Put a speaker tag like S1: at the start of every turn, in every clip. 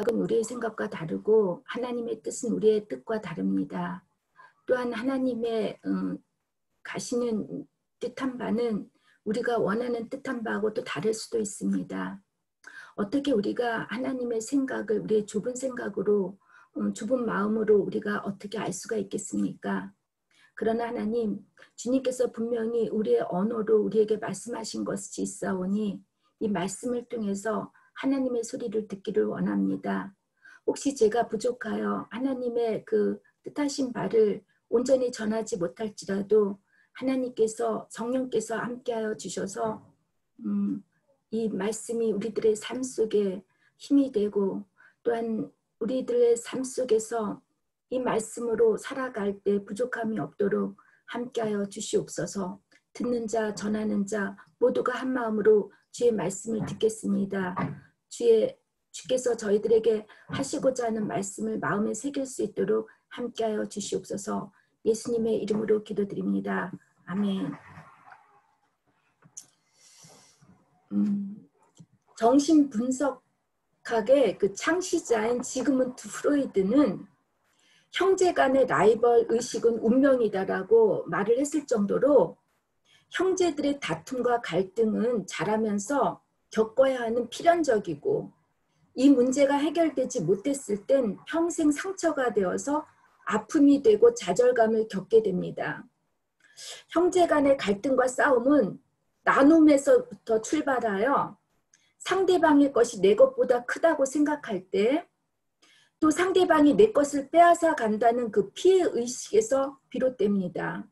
S1: 우리의 생각과 다르고 하나님의 뜻은 우리의 뜻과 다릅니다. 또한 하나님의 가시는 뜻한 바는 우리가 원하는 뜻한 바하고 또 다를 수도 있습니다. 어떻게 우리가 하나님의 생각을 우리의 좁은 생각으로 좁은 마음으로 우리가 어떻게 알 수가 있겠습니까? 그러나 하나님, 주님께서 분명히 우리의 언어로 우리에게 말씀하신 것이 있사오니 이 말씀을 통해서 하나님의 소리를 듣기를 원합니다. 혹시 제가 부족하여 하나님의 그 뜻하신 바를 온전히 전하지 못할지라도 하나님께서 성령께서 함께하여 주셔서 이 말씀이 우리들의 삶 속에 힘이 되고 또한 우리들의 삶 속에서 이 말씀으로 살아갈 때 부족함이 없도록 함께하여 주시옵소서. 듣는 자 전하는 자 모두가 한 마음으로 주의 말씀을 듣겠습니다. 주께서 저희들에게 하시고자 하는 말씀을 마음에 새길 수 있도록 함께하여 주시옵소서. 예수님의 이름으로 기도드립니다. 아멘. 정신분석학의 그 창시자인 지그문드 프로이드는 형제 간의 라이벌 의식은 운명이다라고 말을 했을 정도로 형제들의 다툼과 갈등은 자라면서 겪어야 하는 필연적이고 이 문제가 해결되지 못했을 땐 평생 상처가 되어서 아픔이 되고 좌절감을 겪게 됩니다. 형제 간의 갈등과 싸움은 나눔에서부터 출발하여 상대방의 것이 내 것보다 크다고 생각할 때 또 상대방이 내 것을 빼앗아 간다는 그 피해의식에서 비롯됩니다.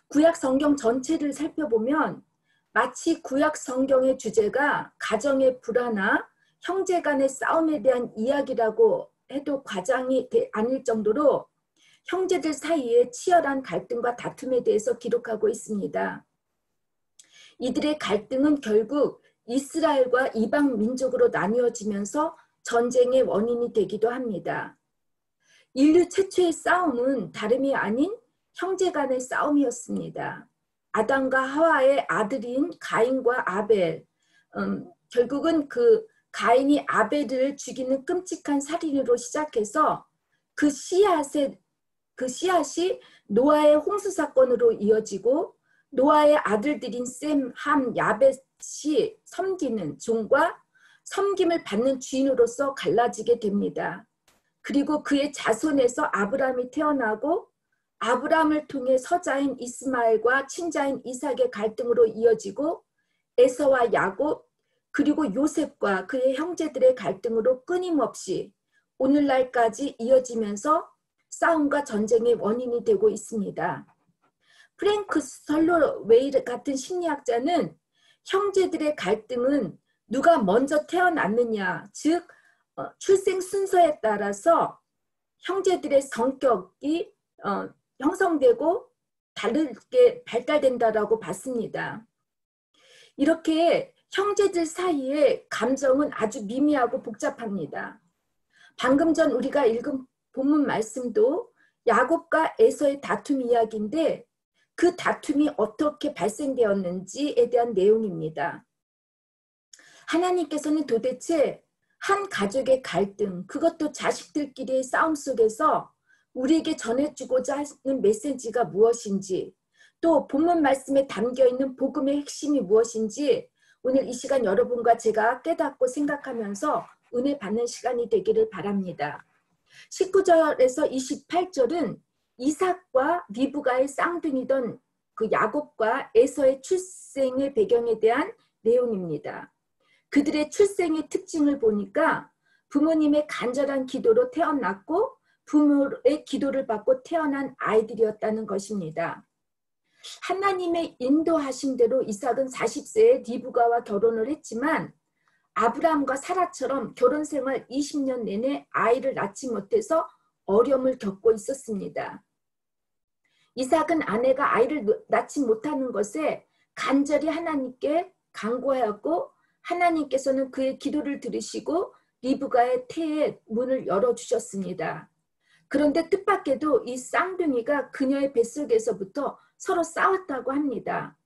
S1: 구약 성경 전체를 살펴보면 마치 구약 성경의 주제가 가정의 불화나 형제 간의 싸움에 대한 이야기라고 해도 과장이 아닐 정도로 형제들 사이에 치열한 갈등과 다툼에 대해서 기록하고 있습니다. 이들의 갈등은 결국 이스라엘과 이방 민족으로 나뉘어지면서 전쟁의 원인이 되기도 합니다. 인류 최초의 싸움은 다름이 아닌 형제 간의 싸움이었습니다. 아담과 하와의 아들인 가인과 아벨, 결국은 그 가인이 아벨을 죽이는 끔찍한 살인으로 시작해서 그 씨앗이 노아의 홍수 사건으로 이어지고 노아의 아들들인 셈, 함, 야벳이 섬기는 종과 섬김을 받는 주인으로서 갈라지게 됩니다. 그리고 그의 자손에서 아브라함이 태어나고 아브라함을 통해 서자인 이스마엘과 친자인 이삭의 갈등으로 이어지고 에서와 야곱 그리고 요셉과 그의 형제들의 갈등으로 끊임없이 오늘날까지 이어지면서 싸움과 전쟁의 원인이 되고 있습니다. 프랭크 설로웨이 같은 심리학자는 형제들의 갈등은 누가 먼저 태어났느냐, 즉 출생 순서에 따라서 형제들의 성격이 형성되고 다르게 발달된다라고 봤습니다. 이렇게 형제들 사이의 감정은 아주 미미하고 복잡합니다. 방금 전 우리가 읽은 본문 말씀도 야곱과 에서의 다툼 이야기인데 그 다툼이 어떻게 발생되었는지에 대한 내용입니다. 하나님께서는 도대체 한 가족의 갈등, 그것도 자식들끼리의 싸움 속에서 우리에게 전해주고자 하는 메시지가 무엇인지, 또 본문 말씀에 담겨있는 복음의 핵심이 무엇인지 오늘 이 시간 여러분과 제가 깨닫고 생각하면서 은혜 받는 시간이 되기를 바랍니다. 19절에서 28절은 이삭과 리브가의 쌍둥이던 그 야곱과 에서의 출생의 배경에 대한 내용입니다. 그들의 출생의 특징을 보니까 부모님의 간절한 기도로 태어났고 부모의 기도를 받고 태어난 아이들이었다는 것입니다. 하나님의 인도하신 대로 이삭은 40세에 리브가와 결혼을 했지만 아브라함과 사라처럼 결혼 생활 20년 내내 아이를 낳지 못해서 어려움을 겪고 있었습니다. 이삭은 아내가 아이를 낳지 못하는 것에 간절히 하나님께 간구하였고 하나님께서는 그의 기도를 들으시고 리브가의 태에 문을 열어주셨습니다. 그런데 뜻밖에도 이 쌍둥이가 그녀의 뱃속에서부터 서로 싸웠다고 합니다.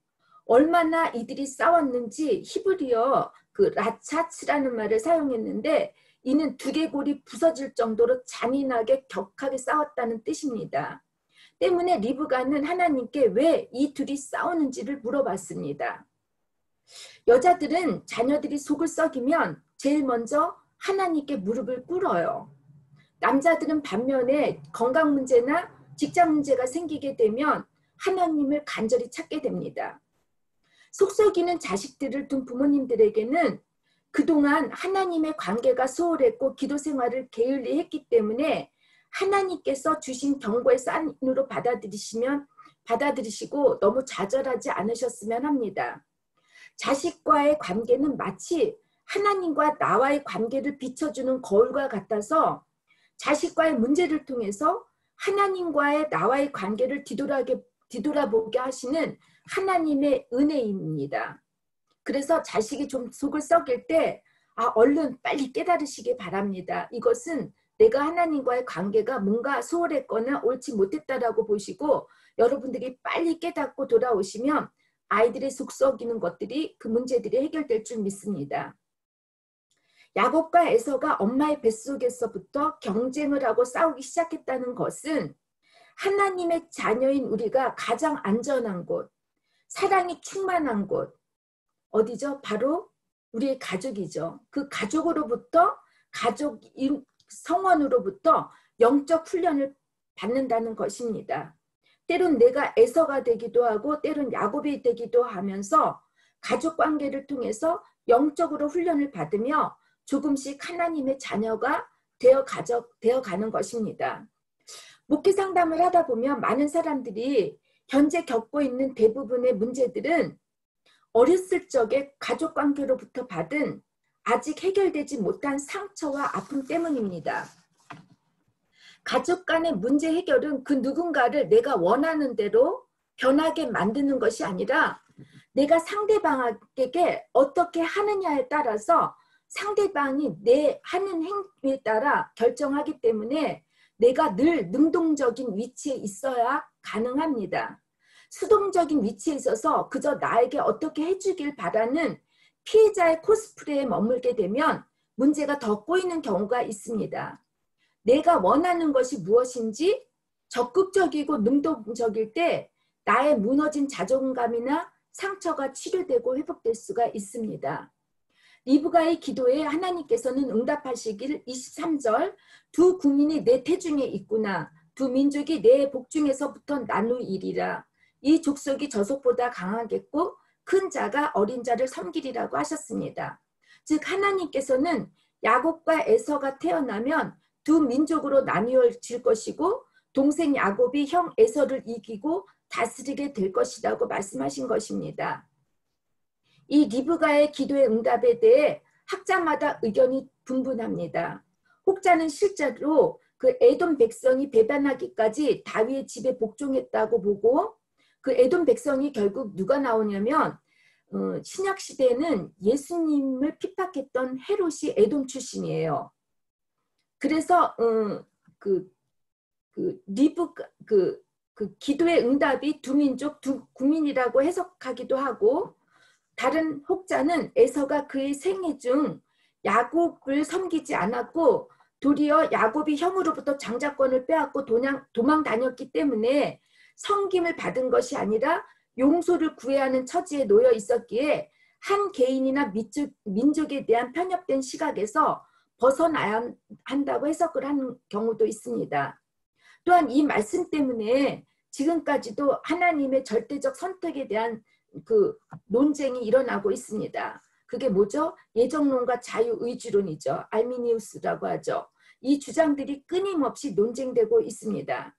S1: 얼마나 이들이 싸웠는지 히브리어 그 라차츠라는 말을 사용했는데 이는 두개골이 부서질 정도로 잔인하게 격하게 싸웠다는 뜻입니다. 때문에 리브가는 하나님께 왜 이 둘이 싸우는지를 물어봤습니다. 여자들은 자녀들이 속을 썩이면 제일 먼저 하나님께 무릎을 꿇어요. 남자들은 반면에 건강 문제나 직장 문제가 생기게 되면 하나님을 간절히 찾게 됩니다. 속썩이는 자식들을 둔 부모님들에게는 그동안 하나님의 관계가 소홀했고 기도 생활을 게을리 했기 때문에 하나님께서 주신 경고의 사인으로 받아들이시고 너무 좌절하지 않으셨으면 합니다. 자식과의 관계는 마치 하나님과 나와의 관계를 비춰주는 거울과 같아서 자식과의 문제를 통해서 하나님과의 나와의 관계를 뒤돌아보게 하시는 하나님의 은혜입니다. 그래서 자식이 좀 속을 썩일 때 얼른 빨리 깨달으시기 바랍니다. 이것은 내가 하나님과의 관계가 뭔가 소홀했거나 옳지 못했다라고 보시고 여러분들이 빨리 깨닫고 돌아오시면 아이들의 속 썩이는 것들이 그 문제들이 해결될 줄 믿습니다. 야곱과 에서가 엄마의 뱃속에서부터 경쟁을 하고 싸우기 시작했다는 것은 하나님의 자녀인 우리가 가장 안전한 곳, 사랑이 충만한 곳, 어디죠? 바로 우리의 가족이죠. 그 가족으로부터, 성원으로부터 영적 훈련을 받는다는 것입니다. 때론 내가 에서가 되기도 하고 때론 야곱이 되기도 하면서 가족 관계를 통해서 영적으로 훈련을 받으며 조금씩 하나님의 자녀가 되어가는 것입니다. 목회 상담을 하다 보면 많은 사람들이 현재 겪고 있는 대부분의 문제들은 어렸을 적에 가족 관계로부터 받은 아직 해결되지 못한 상처와 아픔 때문입니다. 가족 간의 문제 해결은 그 누군가를 내가 원하는 대로 변하게 만드는 것이 아니라 내가 상대방에게 어떻게 하느냐에 따라서 상대방이 내 하는 행위에 따라 결정하기 때문에 내가 늘 능동적인 위치에 있어야 가능합니다. 수동적인 위치에 있어서 그저 나에게 어떻게 해주길 바라는 피해자의 코스프레에 머물게 되면 문제가 더 꼬이는 경우가 있습니다. 내가 원하는 것이 무엇인지 적극적이고 능동적일 때 나의 무너진 자존감이나 상처가 치료되고 회복될 수가 있습니다. 리브가의 기도에 하나님께서는 응답하시길 23절 두 국민이 내 태중에 있구나. 두 민족이 내 복중에서부터 나누이리라. 이 족속이 저속보다 강하겠고 큰 자가 어린 자를 섬기리라고 하셨습니다. 즉 하나님께서는 야곱과 에서가 태어나면 두 민족으로 나뉘어질 것이고 동생 야곱이 형 에서를 이기고 다스리게 될 것이라고 말씀하신 것입니다. 이 리브가의 기도의 응답에 대해 학자마다 의견이 분분합니다. 혹자는 실제로 그 에돔 백성이 배반하기까지 다윗의 집에 복종했다고 보고 그 에돔 백성이 결국 누가 나오냐면 신약 시대에는 예수님을 핍박했던 헤롯이 에돔 출신이에요. 그래서 기도의 응답이 두 민족 두 국민이라고 해석하기도 하고 다른 혹자는 에서가 그의 생애 중 야곱을 섬기지 않았고 도리어 야곱이 형으로부터 장자권을 빼앗고 도망 다녔기 때문에 섬김을 받은 것이 아니라 용서를 구해야 하는 처지에 놓여 있었기에 한 개인이나 민족에 대한 편협된 시각에서 벗어나야 한다고 해석을 하는 경우도 있습니다. 또한 이 말씀 때문에 지금까지도 하나님의 절대적 선택에 대한 그 논쟁이 일어나고 있습니다. 그게 뭐죠? 예정론과 자유의지론이죠. 알미니우스라고 하죠. 이 주장들이 끊임없이 논쟁되고 있습니다.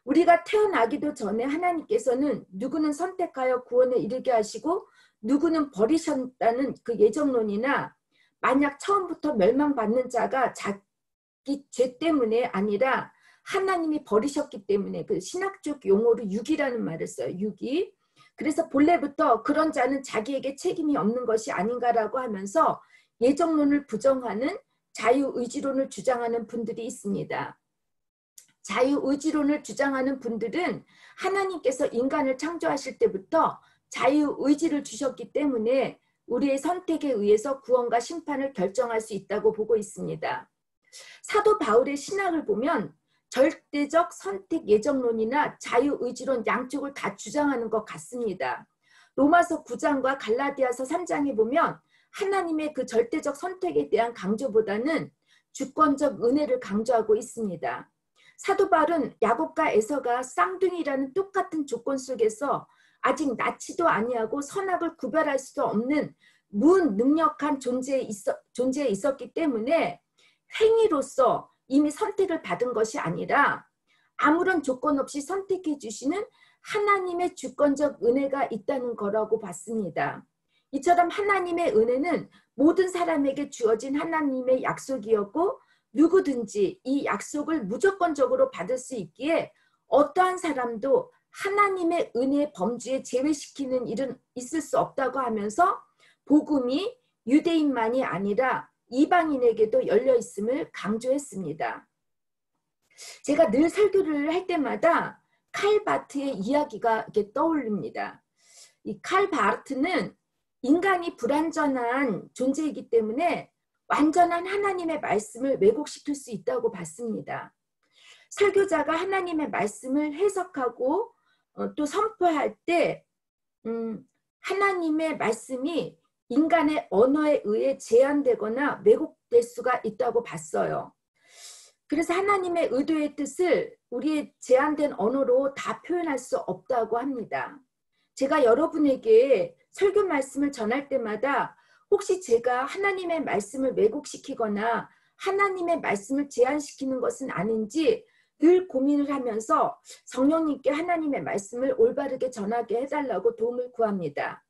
S1: 우리가 태어나기도 전에 하나님께서는 누구는 선택하여 구원에 이르게 하시고 누구는 버리셨다는 그 예정론이나 만약 처음부터 멸망받는 자가 자기 죄 때문에 아니라 하나님이 버리셨기 때문에 그 신학적 용어로 유기라는 말을 써요. 유기. 그래서 본래부터 그런 자는 자기에게 책임이 없는 것이 아닌가라고 하면서 예정론을 부정하는 자유의지론을 주장하는 분들이 있습니다. 자유의지론을 주장하는 분들은 하나님께서 인간을 창조하실 때부터 자유의지를 주셨기 때문에 우리의 선택에 의해서 구원과 심판을 결정할 수 있다고 보고 있습니다. 사도 바울의 신학을 보면 절대적 선택 예정론이나 자유의지론 양쪽을 다 주장하는 것 같습니다. 로마서 9장과 갈라디아서 3장에 보면 하나님의 그 절대적 선택에 대한 강조보다는 주권적 은혜를 강조하고 있습니다. 사도 바울은 야곱과 에서가 쌍둥이라는 똑같은 조건 속에서 아직 낳지도 아니하고 선악을 구별할 수 없는 무능력한 존재에 있었기 때문에 행위로서 이미 선택을 받은 것이 아니라 아무런 조건 없이 선택해 주시는 하나님의 주권적 은혜가 있다는 거라고 봤습니다. 이처럼 하나님의 은혜는 모든 사람에게 주어진 하나님의 약속이었고 누구든지 이 약속을 무조건적으로 받을 수 있기에 어떠한 사람도 하나님의 은혜의 범주에 제외시키는 일은 있을 수 없다고 하면서 복음이 유대인만이 아니라 이방인에게도 열려 있음을 강조했습니다. 제가 늘 설교를 할 때마다 칼 바르트의 이야기가 이렇게 떠올립니다. 이 칼 바르트는 인간이 불완전한 존재이기 때문에 완전한 하나님의 말씀을 왜곡시킬 수 있다고 봤습니다. 설교자가 하나님의 말씀을 해석하고 또 선포할 때 하나님의 말씀이 인간의 언어에 의해 제한되거나 왜곡될 수가 있다고 봤어요. 그래서 하나님의 의도의 뜻을 우리의 제한된 언어로 다 표현할 수 없다고 합니다. 제가 여러분에게 설교 말씀을 전할 때마다 혹시 제가 하나님의 말씀을 왜곡시키거나 하나님의 말씀을 제한시키는 것은 아닌지 늘 고민을 하면서 성령님께 하나님의 말씀을 올바르게 전하게 해달라고 도움을 구합니다.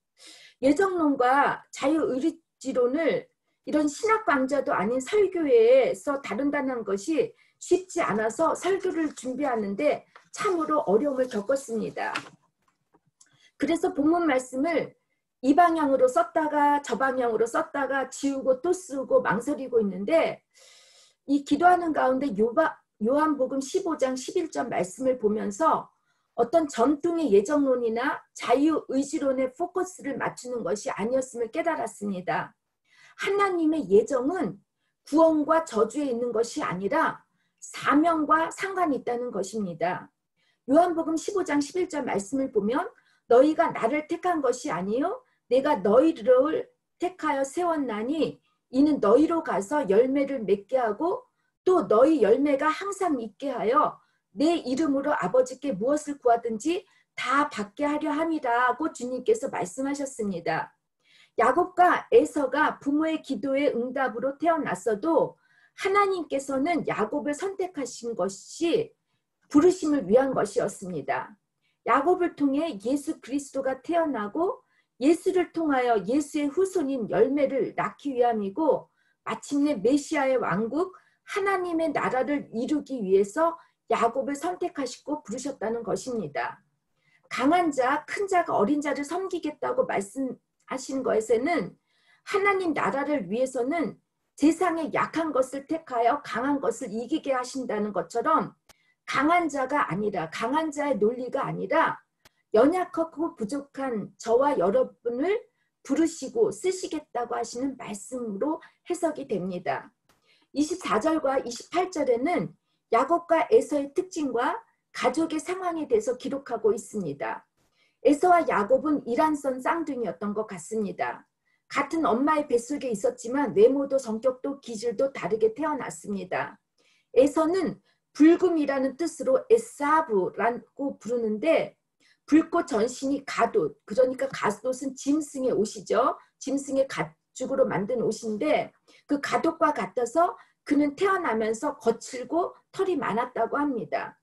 S1: 예정론과 자유의지론을 이런 신학 강좌도 아닌 설교회에서 다룬다는 것이 쉽지 않아서 설교를 준비하는데 참으로 어려움을 겪었습니다. 그래서 본문 말씀을 이 방향으로 썼다가 저 방향으로 썼다가 지우고 또 쓰고 망설이고 있는데 이 기도하는 가운데 요한복음 15장 11절 말씀을 보면서 어떤 전통의 예정론이나 자유의지론에 포커스를 맞추는 것이 아니었음을 깨달았습니다. 하나님의 예정은 구원과 저주에 있는 것이 아니라 사명과 상관이 있다는 것입니다. 요한복음 15장 11절 말씀을 보면 너희가 나를 택한 것이 아니요 내가 너희를 택하여 세웠나니 이는 너희로 가서 열매를 맺게 하고 또 너희 열매가 항상 있게 하여 내 이름으로 아버지께 무엇을 구하든지 다 받게 하려 함이라고 주님께서 말씀하셨습니다. 야곱과 에서가 부모의 기도의 응답으로 태어났어도 하나님께서는 야곱을 선택하신 것이 부르심을 위한 것이었습니다. 야곱을 통해 예수 그리스도가 태어나고 예수를 통하여 예수의 후손인 열매를 낳기 위함이고 마침내 메시아의 왕국 하나님의 나라를 이루기 위해서 야곱을 선택하시고 부르셨다는 것입니다. 강한 자, 큰 자가 어린 자를 섬기겠다고 말씀하신 것에는 하나님 나라를 위해서는 세상의 약한 것을 택하여 강한 것을 이기게 하신다는 것처럼 강한 자가 아니라 강한 자의 논리가 아니라 연약하고 부족한 저와 여러분을 부르시고 쓰시겠다고 하시는 말씀으로 해석이 됩니다. 24절과 28절에는 야곱과 에서의 특징과 가족의 상황에 대해서 기록하고 있습니다. 에서와 야곱은 이란선 쌍둥이였던 것 같습니다. 같은 엄마의 뱃속에 있었지만 외모도 성격도 기질도 다르게 태어났습니다. 에서는 불금이라는 뜻으로 에사브라고 부르는데 불꽃 전신이 갓옷, 그러니까 갓옷은 짐승의 옷이죠. 짐승의 가죽으로 만든 옷인데 그 갓옷과 같아서 그는 태어나면서 거칠고 털이 많았다고 합니다.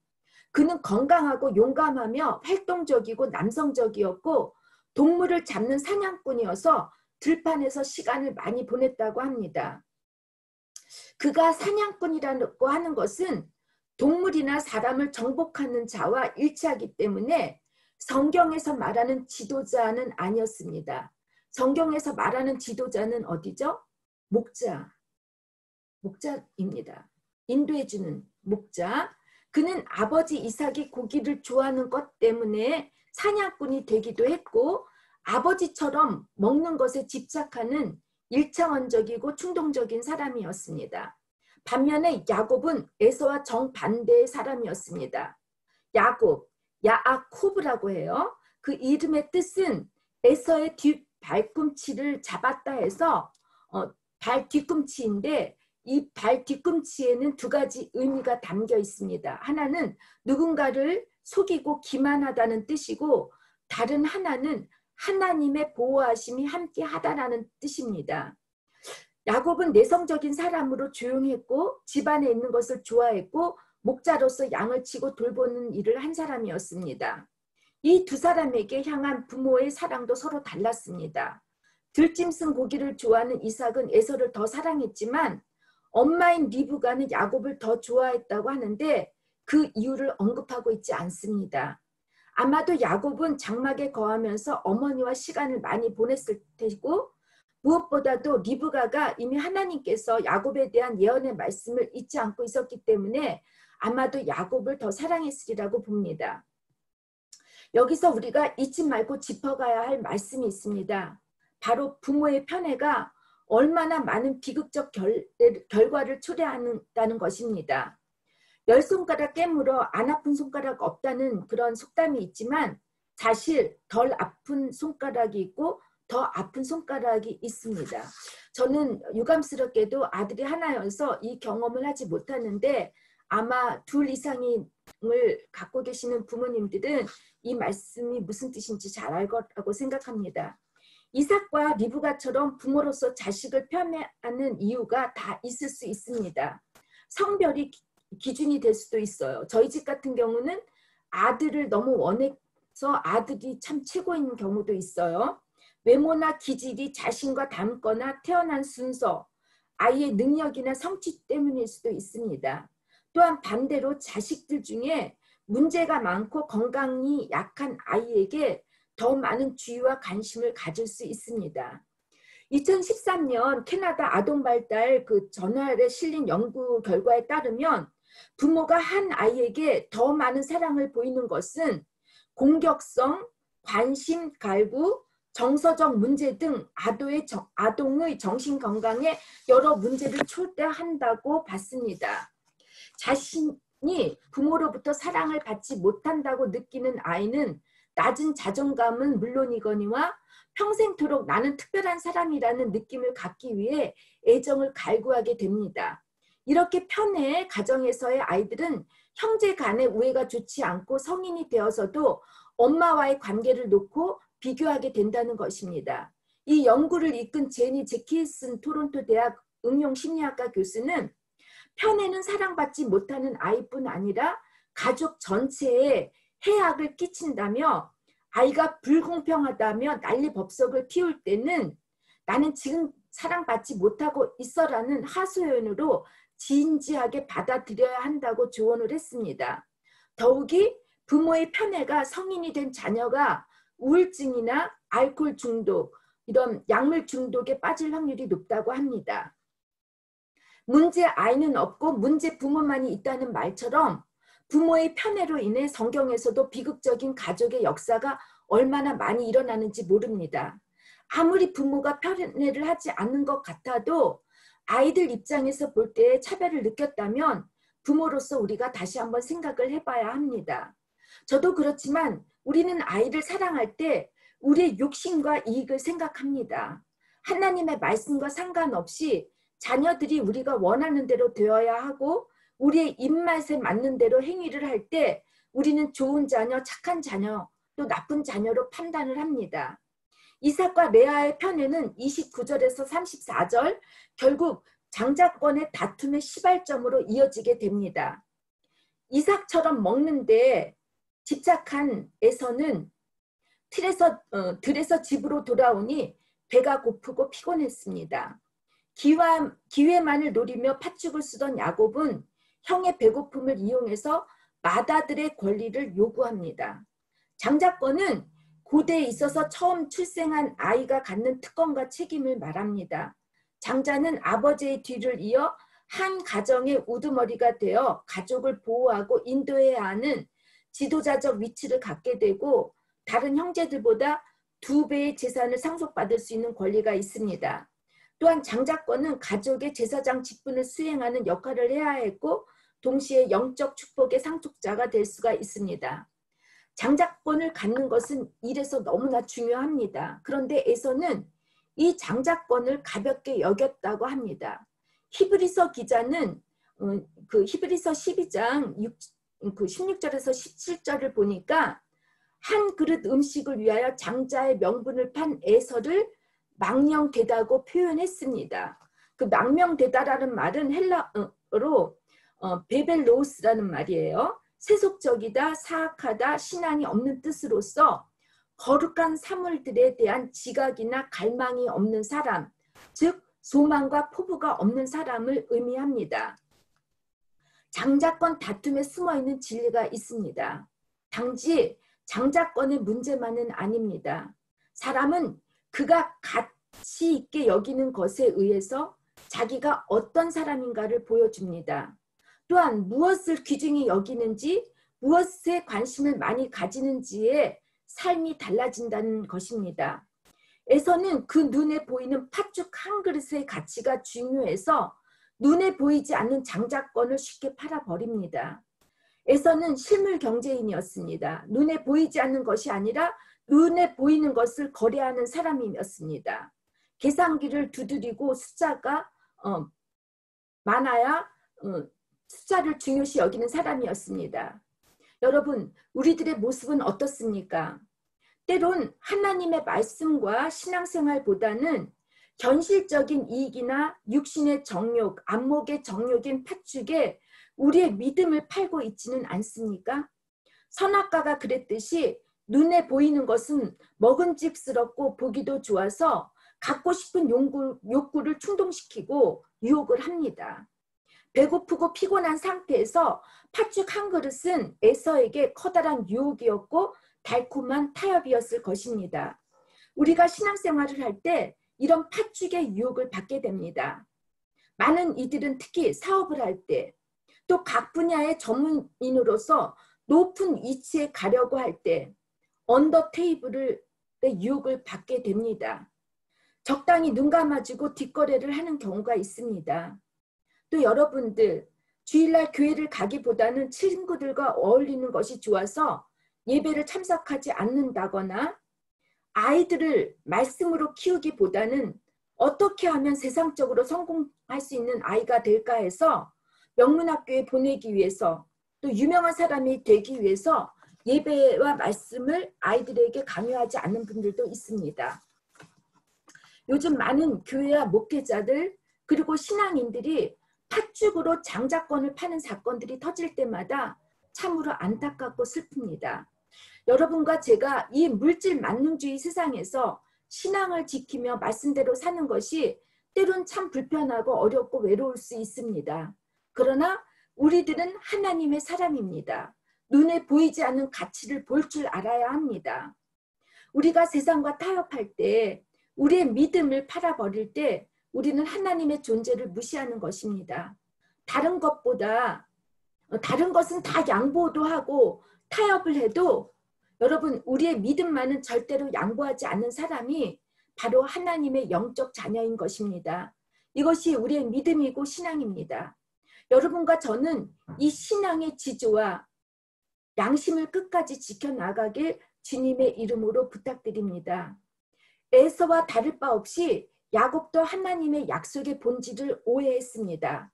S1: 그는 건강하고 용감하며 활동적이고 남성적이었고 동물을 잡는 사냥꾼이어서 들판에서 시간을 많이 보냈다고 합니다. 그가 사냥꾼이라고 하는 것은 동물이나 사람을 정복하는 자와 일치하기 때문에 성경에서 말하는 지도자는 아니었습니다. 성경에서 말하는 지도자는 어디죠? 목자입니다. 인도해주는 목자. 그는 아버지 이삭이 고기를 좋아하는 것 때문에 사냥꾼이 되기도 했고 아버지처럼 먹는 것에 집착하는 일차원적이고 충동적인 사람이었습니다. 반면에 야곱은 에서와 정반대의 사람이었습니다. 야곱, 야아코브라고 해요. 그 이름의 뜻은 에서의 뒷발꿈치를 잡았다 해서 발 뒤꿈치인데, 이 발 뒤꿈치에는 두 가지 의미가 담겨 있습니다. 하나는 누군가를 속이고 기만하다는 뜻이고, 다른 하나는 하나님의 보호하심이 함께 하다라는 뜻입니다. 야곱은 내성적인 사람으로 조용했고 집안에 있는 것을 좋아했고 목자로서 양을 치고 돌보는 일을 한 사람이었습니다. 이 두 사람에게 향한 부모의 사랑도 서로 달랐습니다. 들짐승 고기를 좋아하는 이삭은 에서를 더 사랑했지만 엄마인 리브가는 야곱을 더 좋아했다고 하는데 그 이유를 언급하고 있지 않습니다. 아마도 야곱은 장막에 거하면서 어머니와 시간을 많이 보냈을 테고, 무엇보다도 리브가가 이미 하나님께서 야곱에 대한 예언의 말씀을 잊지 않고 있었기 때문에 아마도 야곱을 더 사랑했으리라고 봅니다. 여기서 우리가 잊지 말고 짚어가야 할 말씀이 있습니다. 바로 부모의 편애가 얼마나 많은 비극적 결과를 초래한다는 것입니다. 10손가락 깨물어 안 아픈 손가락 없다는 그런 속담이 있지만 사실 덜 아픈 손가락이 있고 더 아픈 손가락이 있습니다. 저는 유감스럽게도 아들이 하나여서 이 경험을 하지 못하는데 아마 둘 이상을 갖고 계시는 부모님들은 이 말씀이 무슨 뜻인지 잘 알 거라고 생각합니다. 이삭과 리브가처럼 부모로서 자식을 편애하는 이유가 다 있을 수 있습니다. 성별이 기준이 될 수도 있어요. 저희 집 같은 경우는 아들을 너무 원해서 아들이 참 최고인 경우도 있어요. 외모나 기질이 자신과 닮거나 태어난 순서, 아이의 능력이나 성취 때문일 수도 있습니다. 또한 반대로 자식들 중에 문제가 많고 건강이 약한 아이에게 더 많은 주의와 관심을 가질 수 있습니다. 2013년 캐나다 아동발달 그 저널에 실린 연구 결과에 따르면 부모가 한 아이에게 더 많은 사랑을 보이는 것은 공격성, 관심, 갈구, 정서적 문제 등 아동의 정신건강에 여러 문제를 초래한다고 봤습니다. 자신이 부모로부터 사랑을 받지 못한다고 느끼는 아이는 낮은 자존감은 물론이거니와 평생토록 나는 특별한 사람이라는 느낌을 갖기 위해 애정을 갈구하게 됩니다. 이렇게 편애 가정에서의 아이들은 형제 간의 우애가 좋지 않고 성인이 되어서도 엄마와의 관계를 놓고 비교하게 된다는 것입니다. 이 연구를 이끈 제니 제키슨 토론토 대학 응용심리학과 교수는 편애는 사랑받지 못하는 아이뿐 아니라 가족 전체에 해악을 끼친다며 아이가 불공평하다며 난리법석을 피울 때는 나는 지금 사랑받지 못하고 있어라는 하소연으로 진지하게 받아들여야 한다고 조언을 했습니다. 더욱이 부모의 편애가 성인이 된 자녀가 우울증이나 알코올 중독, 이런 약물 중독에 빠질 확률이 높다고 합니다. 문제 아이는 없고 문제 부모만이 있다는 말처럼 부모의 편애로 인해 성경에서도 비극적인 가족의 역사가 얼마나 많이 일어나는지 모릅니다. 아무리 부모가 편애를 하지 않는 것 같아도 아이들 입장에서 볼 때 차별을 느꼈다면 부모로서 우리가 다시 한번 생각을 해봐야 합니다. 저도 그렇지만 우리는 아이를 사랑할 때 우리의 욕심과 이익을 생각합니다. 하나님의 말씀과 상관없이 자녀들이 우리가 원하는 대로 되어야 하고 우리의 입맛에 맞는 대로 행위를 할 때 우리는 좋은 자녀, 착한 자녀, 또 나쁜 자녀로 판단을 합니다. 이삭과 레아의 편애는 29절에서 34절 결국 장자권의 다툼의 시발점으로 이어지게 됩니다. 이삭처럼 먹는데 집착한 에서는 들에서 집으로 돌아오니 배가 고프고 피곤했습니다. 기회만을 노리며 팥죽을 쓰던 야곱은 형의 배고픔을 이용해서 맏아들의 권리를 요구합니다. 장자권은 고대에 있어서 처음 출생한 아이가 갖는 특권과 책임을 말합니다. 장자는 아버지의 뒤를 이어 한 가정의 우두머리가 되어 가족을 보호하고 인도해야 하는 지도자적 위치를 갖게 되고 다른 형제들보다 2배의 재산을 상속받을 수 있는 권리가 있습니다. 또한 장자권은 가족의 제사장 직분을 수행하는 역할을 해야 했고 동시에 영적 축복의 상속자가 될 수가 있습니다. 장자권을 갖는 것은 이래서 너무나 중요합니다. 그런데 에서는 이 장자권을 가볍게 여겼다고 합니다. 히브리서 기자는 그 히브리서 12장 16절에서 17절을 보니까 한 그릇 음식을 위하여 장자의 명분을 판 에서를 망령되다고 표현했습니다. 그 망령되다라는 말은 헬라어로 베벨로우스라는 말이에요. 세속적이다, 사악하다, 신앙이 없는 뜻으로서 거룩한 사물들에 대한 지각이나 갈망이 없는 사람, 즉 소망과 포부가 없는 사람을 의미합니다. 장자권 다툼에 숨어있는 진리가 있습니다. 단지 장자권의 문제만은 아닙니다. 사람은 그가 가치 있게 여기는 것에 의해서 자기가 어떤 사람인가를 보여줍니다. 또한 무엇을 귀중히 여기는지, 무엇에 관심을 많이 가지는지에 삶이 달라진다는 것입니다. 에서는 그 눈에 보이는 팥죽 한 그릇의 가치가 중요해서 눈에 보이지 않는 장자권을 쉽게 팔아버립니다. 에서는 실물 경제인이었습니다. 눈에 보이지 않는 것이 아니라 눈에 보이는 것을 거래하는 사람이었습니다. 계산기를 두드리고 숫자가 많아야 숫자를 중요시 여기는 사람이었습니다. 여러분, 우리들의 모습은 어떻습니까? 때론 하나님의 말씀과 신앙생활보다는 현실적인 이익이나 육신의 정욕, 안목의 정욕인 팥죽에 우리의 믿음을 팔고 있지는 않습니까? 선악가가 그랬듯이 눈에 보이는 것은 먹음직스럽고 보기도 좋아서 갖고 싶은 욕구를 충동시키고 유혹을 합니다. 배고프고 피곤한 상태에서 팥죽 한 그릇은 에서에게 커다란 유혹이었고 달콤한 타협이었을 것입니다. 우리가 신앙생활을 할 때 이런 팥죽의 유혹을 받게 됩니다. 많은 이들은 특히 사업을 할 때, 또 각 분야의 전문인으로서 높은 위치에 가려고 할 때 언더 테이블의 유혹을 받게 됩니다. 적당히 눈 감아주고 뒷거래를 하는 경우가 있습니다. 또 여러분들, 주일날 교회를 가기보다는 친구들과 어울리는 것이 좋아서 예배를 참석하지 않는다거나 아이들을 말씀으로 키우기보다는 어떻게 하면 세상적으로 성공할 수 있는 아이가 될까 해서 명문학교에 보내기 위해서 또 유명한 사람이 되기 위해서 예배와 말씀을 아이들에게 강요하지 않는 분들도 있습니다. 요즘 많은 교회와 목회자들 그리고 신앙인들이 팥죽으로 장자권을 파는 사건들이 터질 때마다 참으로 안타깝고 슬픕니다. 여러분과 제가 이 물질 만능주의 세상에서 신앙을 지키며 말씀대로 사는 것이 때론 참 불편하고 어렵고 외로울 수 있습니다. 그러나 우리들은 하나님의 사람입니다. 눈에 보이지 않는 가치를 볼 줄 알아야 합니다. 우리가 세상과 타협할 때, 우리의 믿음을 팔아버릴 때 우리는 하나님의 존재를 무시하는 것입니다. 다른 것은 다 양보도 하고 타협을 해도 여러분, 우리의 믿음만은 절대로 양보하지 않는 사람이 바로 하나님의 영적 자녀인 것입니다. 이것이 우리의 믿음이고 신앙입니다. 여러분과 저는 이 신앙의 지조와 양심을 끝까지 지켜나가길 주님의 이름으로 부탁드립니다. 에서와 다를 바 없이 야곱도 하나님의 약속의 본질을 오해했습니다.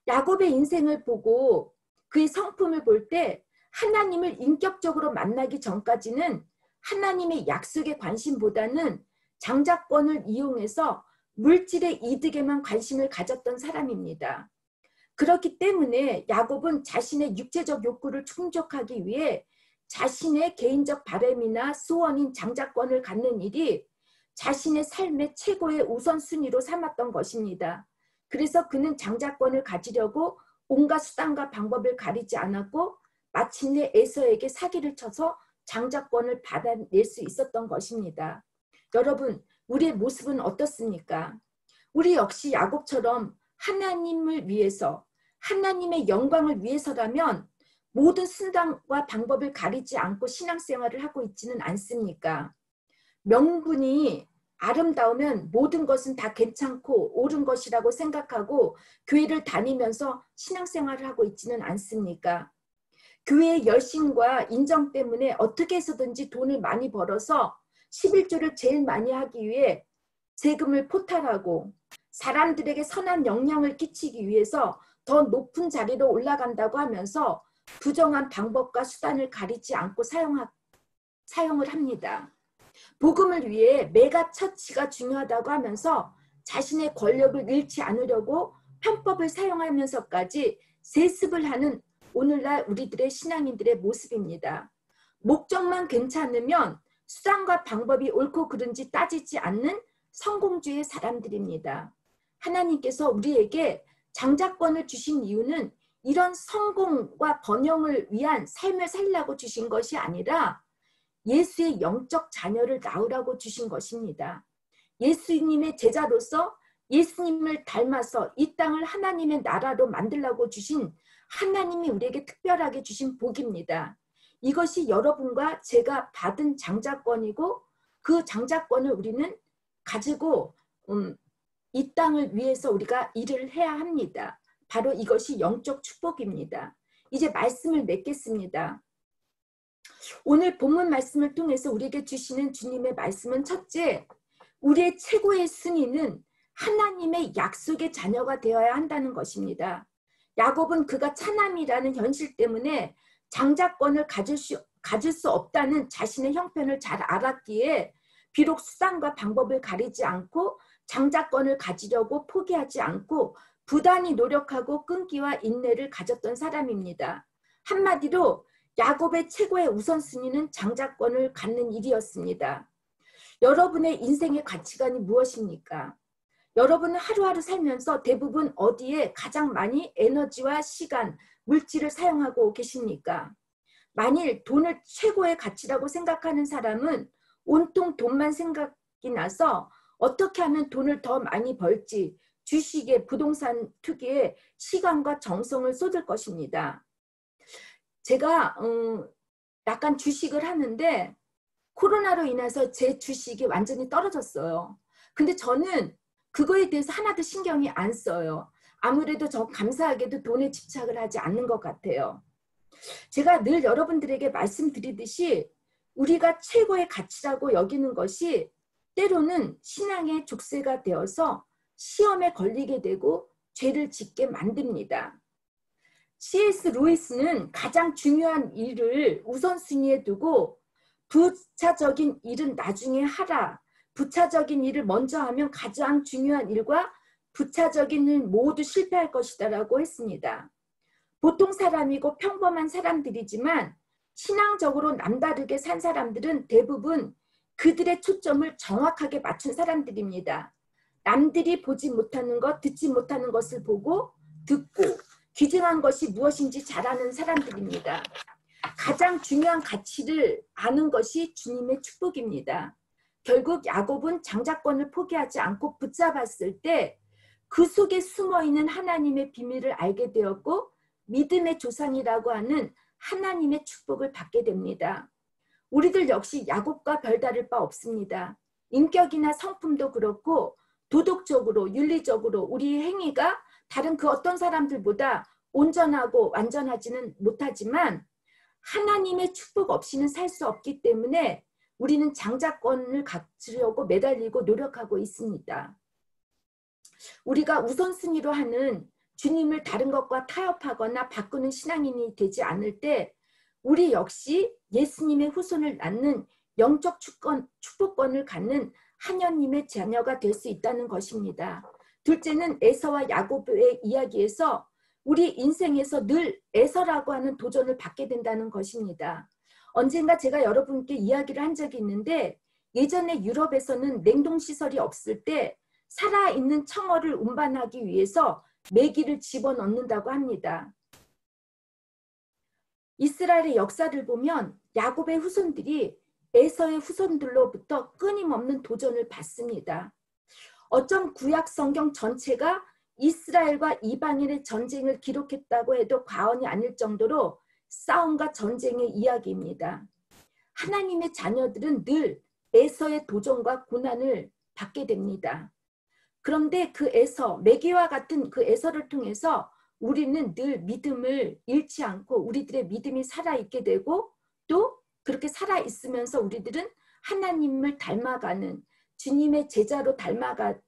S1: 야곱의 인생을 보고 그의 성품을 볼 때 하나님을 인격적으로 만나기 전까지는 하나님의 약속에 관심보다는 장자권을 이용해서 물질의 이득에만 관심을 가졌던 사람입니다. 그렇기 때문에 야곱은 자신의 육체적 욕구를 충족하기 위해 자신의 개인적 바람이나 소원인 장자권을 갖는 일이 자신의 삶의 최고의 우선순위로 삼았던 것입니다. 그래서 그는 장자권을 가지려고 온갖 수단과 방법을 가리지 않았고 마침내 에서에게 사기를 쳐서 장자권을 받아낼 수 있었던 것입니다. 여러분, 우리의 모습은 어떻습니까? 우리 역시 야곱처럼 하나님을 위해서, 하나님의 영광을 위해서라면 모든 수단과 방법을 가리지 않고 신앙생활을 하고 있지는 않습니까? 명분이 아름다우면 모든 것은 다 괜찮고 옳은 것이라고 생각하고 교회를 다니면서 신앙생활을 하고 있지는 않습니까? 교회의 열심과 인정 때문에 어떻게 해서든지 돈을 많이 벌어서 11조를 제일 많이 하기 위해 세금을 포탈하고 사람들에게 선한 영향을 끼치기 위해서 더 높은 자리로 올라간다고 하면서 부정한 방법과 수단을 가리지 않고 사용을 합니다. 복음을 위해 메가처치가 중요하다고 하면서 자신의 권력을 잃지 않으려고 편법을 사용하면서까지 세습을 하는 오늘날 우리들의 신앙인들의 모습입니다. 목적만 괜찮으면 수단과 방법이 옳고 그른지 따지지 않는 성공주의 사람들입니다. 하나님께서 우리에게 장자권을 주신 이유는 이런 성공과 번영을 위한 삶을 살라고 주신 것이 아니라 예수의 영적 자녀를 낳으라고 주신 것입니다. 예수님의 제자로서 예수님을 닮아서 이 땅을 하나님의 나라로 만들라고 주신 하나님이 우리에게 특별하게 주신 복입니다. 이것이 여러분과 제가 받은 장자권이고 그 장자권을 우리는 가지고 이 땅을 위해서 우리가 일을 해야 합니다. 바로 이것이 영적 축복입니다. 이제 말씀을 맺겠습니다. 오늘 본문 말씀을 통해서 우리에게 주시는 주님의 말씀은 첫째, 우리의 최고의 승리는 하나님의 약속의 자녀가 되어야 한다는 것입니다. 야곱은 그가 차남이라는 현실 때문에 장자권을 가질 수 없다는 자신의 형편을 잘 알았기에 비록 수단과 방법을 가리지 않고 장자권을 가지려고 포기하지 않고 부단히 노력하고 끈기와 인내를 가졌던 사람입니다. 한마디로 야곱의 최고의 우선순위는 장자권을 갖는 일이었습니다. 여러분의 인생의 가치관이 무엇입니까? 여러분은 하루하루 살면서 대부분 어디에 가장 많이 에너지와 시간, 물질을 사용하고 계십니까? 만일 돈을 최고의 가치라고 생각하는 사람은 온통 돈만 생각이 나서 어떻게 하면 돈을 더 많이 벌지 주식에 부동산 투기에 시간과 정성을 쏟을 것입니다. 제가 약간 주식을 하는데 코로나로 인해서 제 주식이 완전히 떨어졌어요. 근데 저는 그거에 대해서 하나도 신경이 안 써요. 아무래도 저 감사하게도 돈에 집착을 하지 않는 것 같아요. 제가 늘 여러분들에게 말씀드리듯이 우리가 최고의 가치라고 여기는 것이 때로는 신앙의 족쇄가 되어서 시험에 걸리게 되고 죄를 짓게 만듭니다. C.S. 루이스는 가장 중요한 일을 우선순위에 두고 부차적인 일은 나중에 하라. 부차적인 일을 먼저 하면 가장 중요한 일과 부차적인 일 모두 실패할 것이다 라고 했습니다. 보통 사람이고 평범한 사람들이지만 신앙적으로 남다르게 산 사람들은 대부분 그들의 초점을 정확하게 맞춘 사람들입니다. 남들이 보지 못하는 것, 듣지 못하는 것을 보고 듣고 귀중한 것이 무엇인지 잘 아는 사람들입니다. 가장 중요한 가치를 아는 것이 주님의 축복입니다. 결국 야곱은 장자권을 포기하지 않고 붙잡았을 때 그 속에 숨어있는 하나님의 비밀을 알게 되었고 믿음의 조상이라고 하는 하나님의 축복을 받게 됩니다. 우리들 역시 야곱과 별다를 바 없습니다. 인격이나 성품도 그렇고 도덕적으로 윤리적으로 우리의 행위가 다른 그 어떤 사람들보다 온전하고 완전하지는 못하지만 하나님의 축복 없이는 살 수 없기 때문에 우리는 장자권을 갖추려고 매달리고 노력하고 있습니다. 우리가 우선순위로 하는 주님을 다른 것과 타협하거나 바꾸는 신앙인이 되지 않을 때 우리 역시 예수님의 후손을 낳는 영적 축복권을 갖는 하나님의 자녀가 될 수 있다는 것입니다. 둘째는 에서와 야곱의 이야기에서 우리 인생에서 늘 에서라고 하는 도전을 받게 된다는 것입니다. 언젠가 제가 여러분께 이야기를 한 적이 있는데 예전에 유럽에서는 냉동시설이 없을 때 살아있는 청어를 운반하기 위해서 메기를 집어넣는다고 합니다. 이스라엘의 역사를 보면 야곱의 후손들이 에서의 후손들로부터 끊임없는 도전을 받습니다. 어쩜 구약 성경 전체가 이스라엘과 이방인의 전쟁을 기록했다고 해도 과언이 아닐 정도로 싸움과 전쟁의 이야기입니다. 하나님의 자녀들은 늘 에서의 도전과 고난을 받게 됩니다. 그런데 그 에서, 매기와 같은 그 에서를 통해서 우리는 늘 믿음을 잃지 않고 우리들의 믿음이 살아있게 되고 또 그렇게 살아있으면서 우리들은 하나님을 닮아가는 주님의 제자로 닮아가는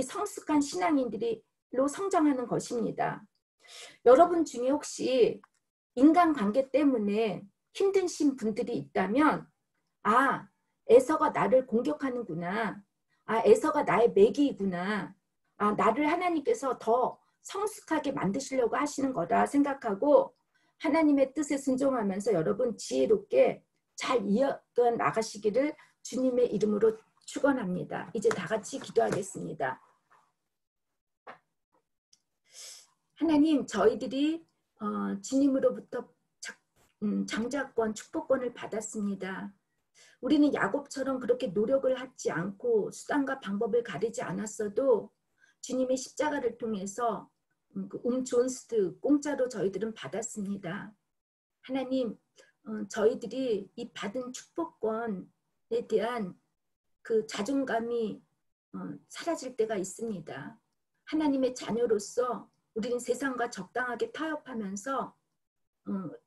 S1: 성숙한 신앙인들로 성장하는 것입니다. 여러분 중에 혹시 인간관계 때문에 힘드신 분들이 있다면 아, 에서가 나를 공격하는구나. 아, 에서가 나의 매기이구나. 아, 나를 하나님께서 더 성숙하게 만드시려고 하시는 거다 생각하고 하나님의 뜻에 순종하면서 여러분 지혜롭게 잘 이어가 나가시기를 주님의 이름으로 축원합니다. 이제 다 같이 기도하겠습니다. 하나님, 저희들이 주님으로부터 장자권, 축복권을 받았습니다. 우리는 야곱처럼 그렇게 노력을 하지 않고 수단과 방법을 가리지 않았어도 주님의 십자가를 통해서 존스트 공짜로 저희들은 받았습니다. 하나님, 저희들이 이 받은 축복권에 대한 그 자존감이 사라질 때가 있습니다. 하나님의 자녀로서 우리는 세상과 적당하게 타협하면서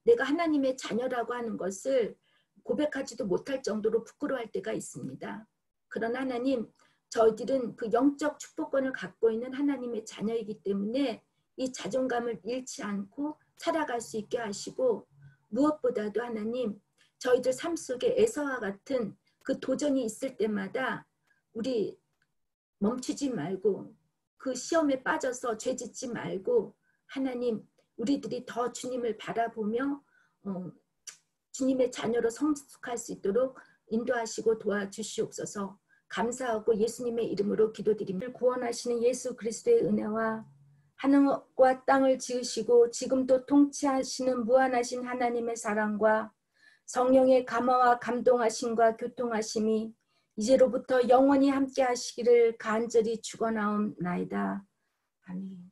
S1: 내가 하나님의 자녀라고 하는 것을 고백하지도 못할 정도로 부끄러워할 때가 있습니다. 그러나 하나님, 저희들은 그 영적 축복권을 갖고 있는 하나님의 자녀이기 때문에 이 자존감을 잃지 않고 살아갈 수 있게 하시고 무엇보다도 하나님, 저희들 삶 속에 에서와 같은 그 도전이 있을 때마다 우리 멈추지 말고 그 시험에 빠져서 죄짓지 말고 하나님, 우리들이 더 주님을 바라보며 주님의 자녀로 성숙할 수 있도록 인도하시고 도와주시옵소서. 감사하고 예수님의 이름으로 기도드립니다. 구원하시는 예수 그리스도의 은혜와 하늘과 땅을 지으시고 지금도 통치하시는 무한하신 하나님의 사랑과 성령의 감화와 감동하심과 교통하심이 이제로부터 영원히 함께 하시기를 간절히 축원하옵나이다. 아멘.